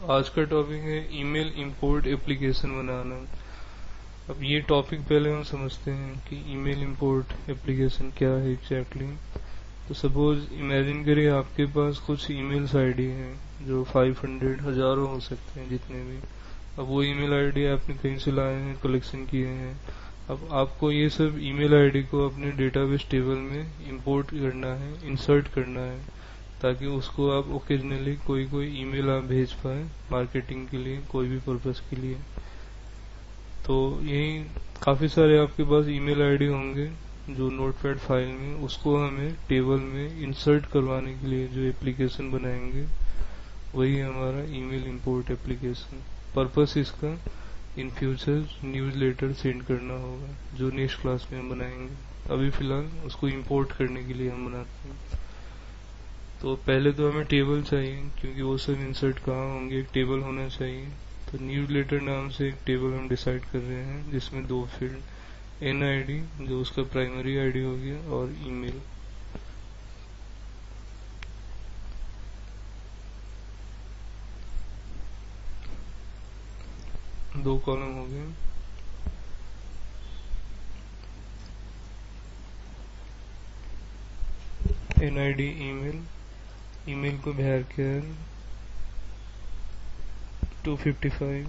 आज का टॉपिक है ईमेल इंपोर्ट एप्लीकेशन बनाना। अब ये टॉपिक पहले हम समझते हैं कि ईमेल इंपोर्ट एप्लीकेशन क्या है एग्जैक्टली। तो सपोज इमेजिन करिए आपके पास कुछ ईमेल्स आईडी हैं जो 500 हजारों हो सकते हैं जितने भी। अब वो ईमेल आईडी आपने कहीं से लाए हैं, कलेक्शन किए हैं। अब आपको ये सब ईमेल आईडी को अपने डेटाबेस टेबल में इंपोर्ट करना है, इंसर्ट करना है, ताकि उसको आप ओकेजनली कोई ईमेल आप भेज पाए मार्केटिंग के लिए, कोई भी पर्पस के लिए। तो यही काफी सारे आपके पास ईमेल आईडी होंगे जो नोटपैड फाइल में, उसको हमें टेबल में इंसर्ट करवाने के लिए जो एप्लीकेशन बनाएंगे वही हमारा ईमेल इंपोर्ट एप्लीकेशन। पर्पस इसका इन फ्यूचर न्यूज़लेटर सेंड करना होगा जो नेक्स्ट क्लास में हम बनाएंगे। अभी फिलहाल उसको इंपोर्ट करने के लिए हम बनाते हैं। तो पहले तो हमें टेबल चाहिए, क्योंकि वो सब इंसर्ट कहाँ होंगे, एक टेबल होना चाहिए। तो न्यूज़लेटर नाम से एक टेबल हम डिसाइड कर रहे हैं जिसमें दो फील्ड, NID जो उसका प्राइमरी आईडी हो गया और ईमेल। दो कॉलम हो गए। NID ईमेल, ईमेल को बाहर किया 255,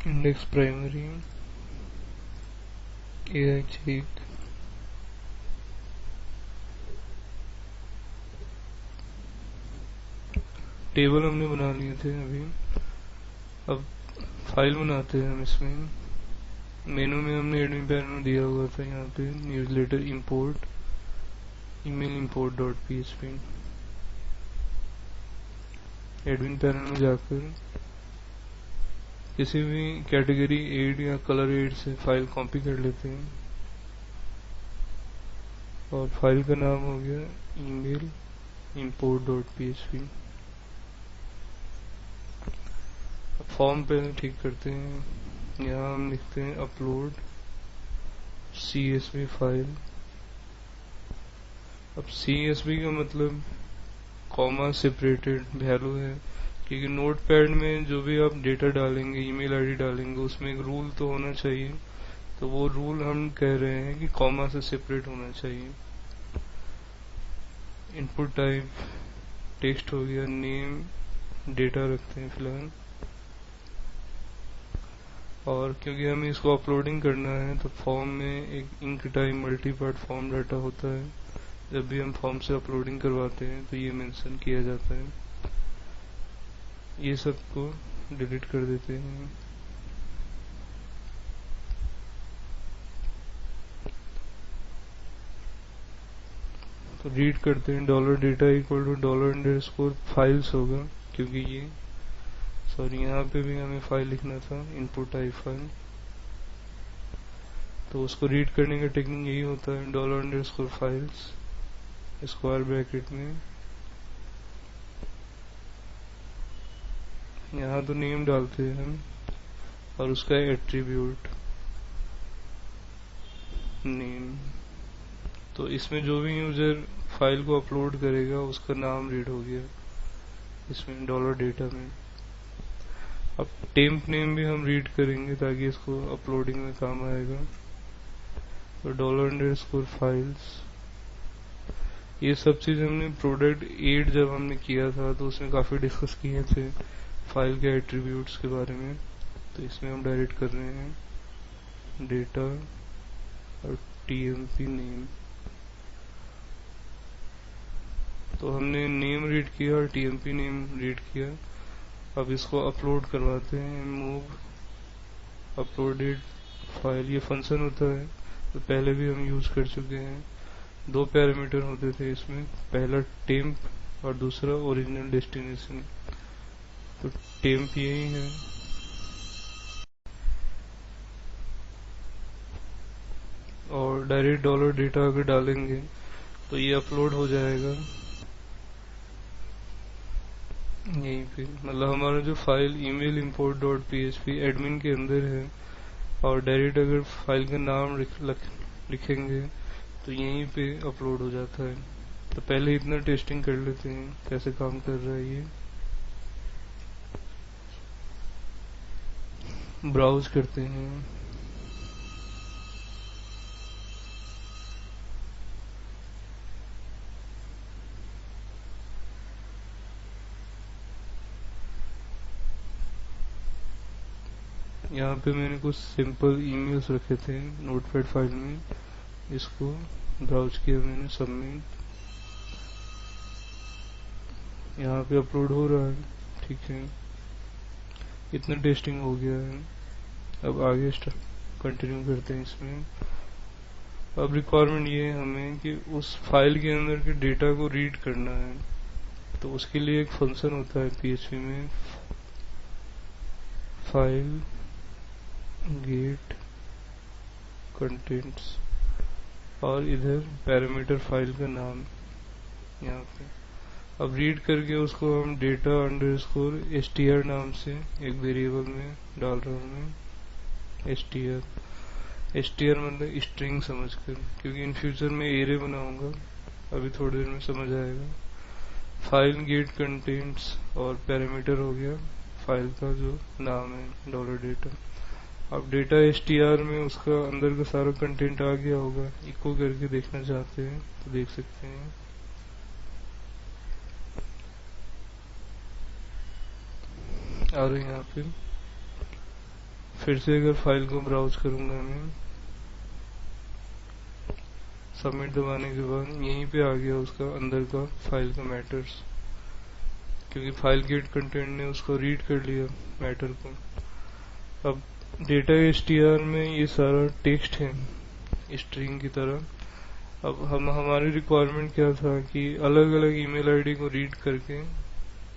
index primary AI check, table हमने बना लिए थे अभी। अब फाइल बनाते हैं हम इसमें। मेनू में हमने एडमिन पैनल में दिया हुआ था यहाँ पे newsletter import email import dot PHP। Admin panel में जाकर किसी भी कैटेगरी एड या कलर एड से फाइल कॉपी कर लेते हैं और फाइल का नाम हो गया email import dot PHP। Form पहले ठीक करते हैं। यहाँ हम लिखते हैं अपलोड CSV फाइल। अब CSV का मतलब कॉमा सेपरेटेड वैल्यू है, क्योंकि नोटपैड में जो भी आप डेटा डालेंगे, ईमेल आईडी डालेंगे, उसमें एक रूल तो होना चाहिए। तो वो रूल हम कह रहे हैं कि कॉमा से सेपरेट होना चाहिए। इनपुट टाइप टेक्स्ट हो गया, नेम डेटा रखते हैं फिलहाल। और क्योंकि हमें इसको अपलोडिंग करना है तो फॉर्म में एक enctype multipart form data होता है। जब भी हम फॉर्म से अपलोडिंग करवाते हैं तो ये मेंशन किया जाता है। ये सबको डिलीट कर देते हैं। तो रीड करते हैं dollar data equal to dollar underscore files होगा, क्योंकि ये सॉरी यहाँ पे भी हमें फाइल लिखना था, इनपुट टाइप फाइल। तो उसको रीड करने का टेक्निक यही होता है, dollar underscore files square bracket में। यहाँ तो नेम डालते हैं हम और उसका एट्रीब्यूट नेम। तो इसमें जो भी यूजर फाइल को अपलोड करेगा उसका नाम रीड हो गया इसमें डॉलर डेटा में। अब टेम्प नेम भी हम रीड करेंगे ताकि इसको अपलोडिंग में काम आएगा। तो डॉलर अंडरस्कोर फाइल्स, ये सब चीज हमने प्रोडक्ट 8 जब हमने किया था तो उसमें काफी डिस्कस किए थे फाइल के एट्रीब्यूट्स के बारे में। तो इसमें हम डायरेक्ट कर रहे हैं डेटा और TMP नेम। तो हमने नेम रीड किया और TMP नेम रीड किया। अब इसको अपलोड करवाते हैं, मूव अपलोडेड फाइल, ये फंक्शन होता है तो पहले भी हम यूज कर चुके हैं। दो पैरामीटर होते थे इसमें, पहला टेम्प और दूसरा ओरिजिनल डेस्टिनेशन। तो टेम्प यही है और डायरेक्ट डॉलर डेटा अगर डालेंगे तो ये अपलोड हो जाएगा यहीं पे। मतलब हमारा जो file email import dot PHP admin के अंदर है और डायरेक्ट अगर फाइल का नाम लिखेंगे तो यहीं पे अपलोड हो जाता है। तो पहले इतना टेस्टिंग कर लेते हैं कैसे काम कर रहा है ये। ब्राउज करते हैं। यहाँ पे मैंने कुछ सिंपल ईमेल्स रखे थे नोटपैड फाइल में, इसको ब्राउज किया मैंने, सबमिट। यहाँ पे अपलोड हो रहा है, ठीक है। इतना टेस्टिंग हो गया है। अब आगे कंटिन्यू करते हैं इसमें। अब रिक्वायरमेंट ये है हमें कि उस फाइल के अंदर के डेटा को रीड करना है। तो उसके लिए एक फंक्शन होता है PHP में, फाइल गेट कंटेंट्स, और इधर पैरामीटर फाइल का नाम यहाँ पे। अब रीड करके उसको हम डेटा अंडरस्कोर str नाम से एक वेरिएबल में डाल रहा हूँ मैं, str मतलब स्ट्रिंग समझकर, क्योंकि इन फ्यूचर में एरे बनाऊंगा, अभी थोड़ी देर में समझ आएगा। फाइल गेट कंटेंट्स और पैरामीटर हो गया फाइल का जो नाम है $data। अब डेटा str में उसका अंदर का सारा कंटेंट आ गया होगा। इको करके देखना चाहते हैं तो देख सकते हैं। और यहाँ पे फिर से अगर फाइल को ब्राउज करूंगा मैं, सबमिट दबाने के बाद यहीं पे आ गया उसका अंदर का फाइल का मैटर्स, क्योंकि फाइल गेट कंटेंट ने उसको रीड कर लिया मैटर को। अब डेटा str में ये सारा टेक्स्ट है स्ट्रिंग की तरह। अब हमारी रिक्वायरमेंट क्या था कि अलग अलग ईमेल आईडी को रीड करके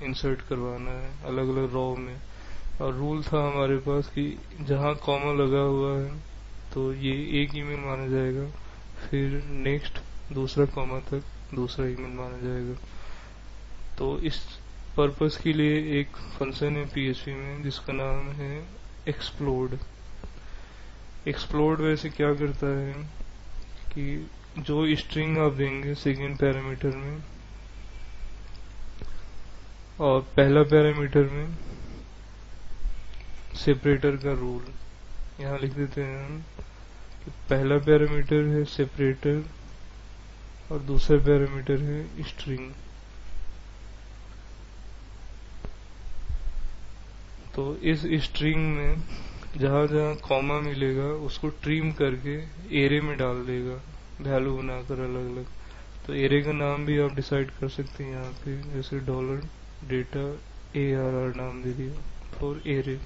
इंसर्ट करवाना है अलग अलग रो में। और रूल था हमारे पास कि जहाँ कॉमा लगा हुआ है तो ये एक ईमेल माना जाएगा, फिर नेक्स्ट दूसरा कॉमा तक दूसरा ईमेल माना जाएगा। तो इस पर्पस के लिए एक फंक्शन है PHP में जिसका नाम है एक्सप्लोड। एक्सप्लोड वैसे क्या करता है कि जो स्ट्रिंग आप देंगे सेकेंड पैरामीटर में और पहला पैरामीटर में सेपरेटर का रूल यहाँ लिख देते हैं हम कि पहला पैरामीटर है सेपरेटर और दूसरा पैरामीटर है स्ट्रिंग। तो इस स्ट्रिंग में जहाँ जहाँ कॉमा मिलेगा उसको ट्रिम करके एरे में डाल देगा, वैल्यू बनाकर अलग अलग। तो एरे का नाम भी आप डिसाइड कर सकते हैं यहाँ पे, जैसे $data ARR नाम दे दिया फॉर एरे।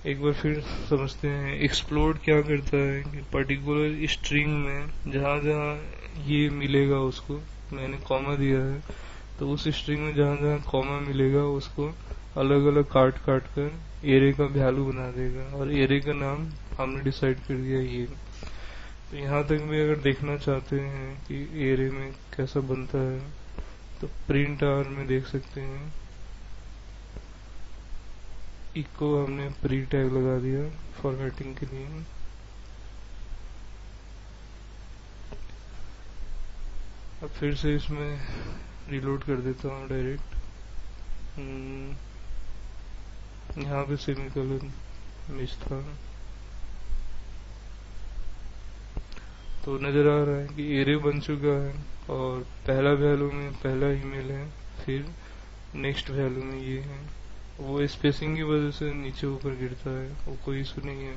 एक बार फिर समझते हैं एक्सप्लोड क्या करता है कि पर्टिकुलर स्ट्रिंग में जहाँ जहाँ ये मिलेगा उसको, मैंने कॉमा दिया है तो उस स्ट्रिंग में जहाँ जहाँ कॉमा मिलेगा उसको अलग अलग काट काट कर एरे का वैल्यू बना देगा, और एरे का नाम हमने डिसाइड कर दिया ये। तो यहाँ तक भी अगर देखना चाहते हैं कि एरे में कैसा बनता है तो प्रिंट आर में देख सकते हैं। इको हमने प्री टैग लगा दिया फॉर्मेटिंग के लिए। अब फिर से इसमें रिलोड कर देता हूँ डायरेक्ट। यहाँ पे सेमीकोलन मिस था तो नजर आ रहा है कि एरे बन चुका है और पहला वैल्यू में पहला ईमेल है, फिर नेक्स्ट वैल्यू में ये है। वो स्पेसिंग की वजह से नीचे ऊपर गिरता है, वो कोई इशू नहीं है।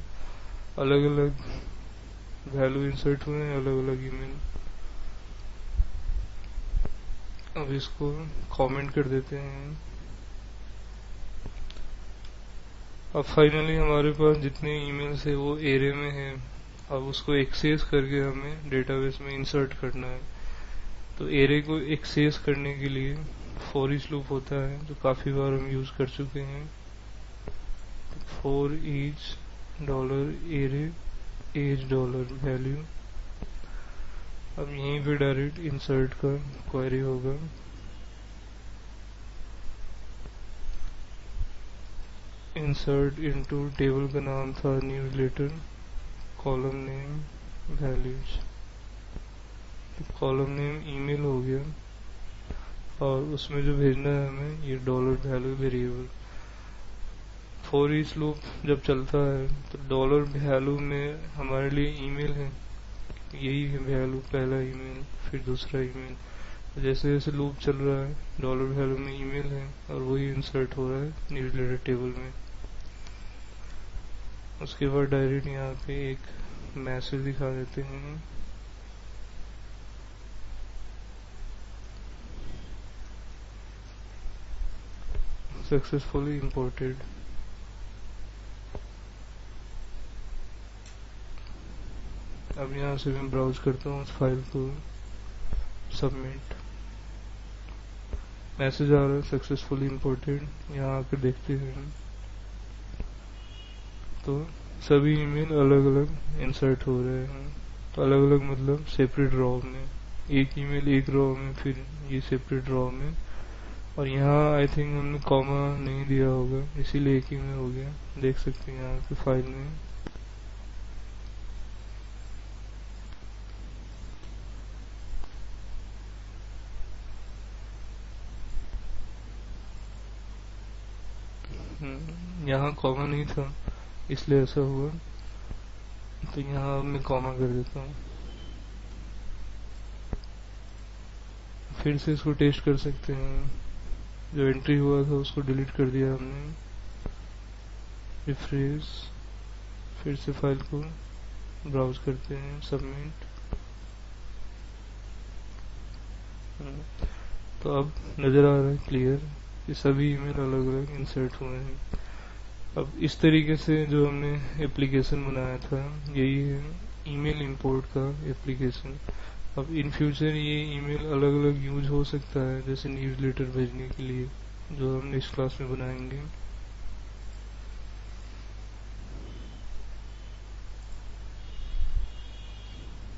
अलग अलग वैल्यू इंसर्ट हुए हैं अलग अलग ईमेल। अब इसको कमेंट कर देते हैं। अब फाइनली हमारे पास जितने ईमेल्स है वो एरे में है। अब उसको एक्सेस करके हमें डेटाबेस में इंसर्ट करना है। तो एरे को एक्सेस करने के लिए फॉर ईच लूप होता है जो काफी बार हम यूज कर चुके हैं। For each $array as $value. अब यहीं पे डायरेक्ट इंसर्ट का क्वेरी होगा। इंसर्ट इनटू टेबल का नाम था न्यूज़लेटर, कॉलम नेम वैल्यूज। तो कॉलम नेम ईमेल हो गया, और उसमें जो भेजना है हमें ये dollar value variable. For each loop जब चलता है तो डॉलर वैल्यू में हमारे लिए ईमेल है, यही है वैल्यू, पहला ईमेल फिर दूसरा ईमेल। जैसे जैसे लूप चल रहा है डॉलर वैल्यू में ईमेल है और वही इंसर्ट हो रहा है न्यूज़लेटर टेबल में। उसके बाद डायरेक्ट यहाँ पे एक मैसेज दिखा देते हैं, सक्सेसफुली इंपोर्टेड। अब यहाँ से मैं ब्राउज करता हूँ उस फाइल को, सबमिट, मैसेज आ रहा है सक्सेसफुली इंपोर्टेड। यहाँ आकर देखते हैं तो सभी ईमेल अलग अलग इंसर्ट हो रहे हैं। तो अलग अलग मतलब सेपरेट रॉ में, एक ईमेल एक रॉ में, फिर ये सेपरेट रॉ में। और यहाँ आई थिंक हमने कॉमा नहीं दिया होगा इसीलिए एक ही में हो गया, देख सकते हैं यहाँ पे फाइल में। यहाँ कॉमा नहीं था इसलिए ऐसा हुआ, तो यहाँ मैं कॉमा कर देता हूँ। फिर से इसको टेस्ट कर सकते हैं, जो एंट्री हुआ था उसको डिलीट कर दिया हमने। रिफ्रेश, फिर से फाइल को ब्राउज करते हैं, सबमिट। तो अब नजर आ रहा है क्लियर कि सभी ईमेल अलग अलग इंसर्ट हुए हैं। अब इस तरीके से जो हमने एप्लीकेशन बनाया था यही है ईमेल इंपोर्ट का एप्लीकेशन। अब इन फ्यूचर ये ईमेल अलग अलग यूज हो सकता है, जैसे न्यूज़लेटर भेजने के लिए, जो हम नेक्स्ट क्लास में बनाएंगे।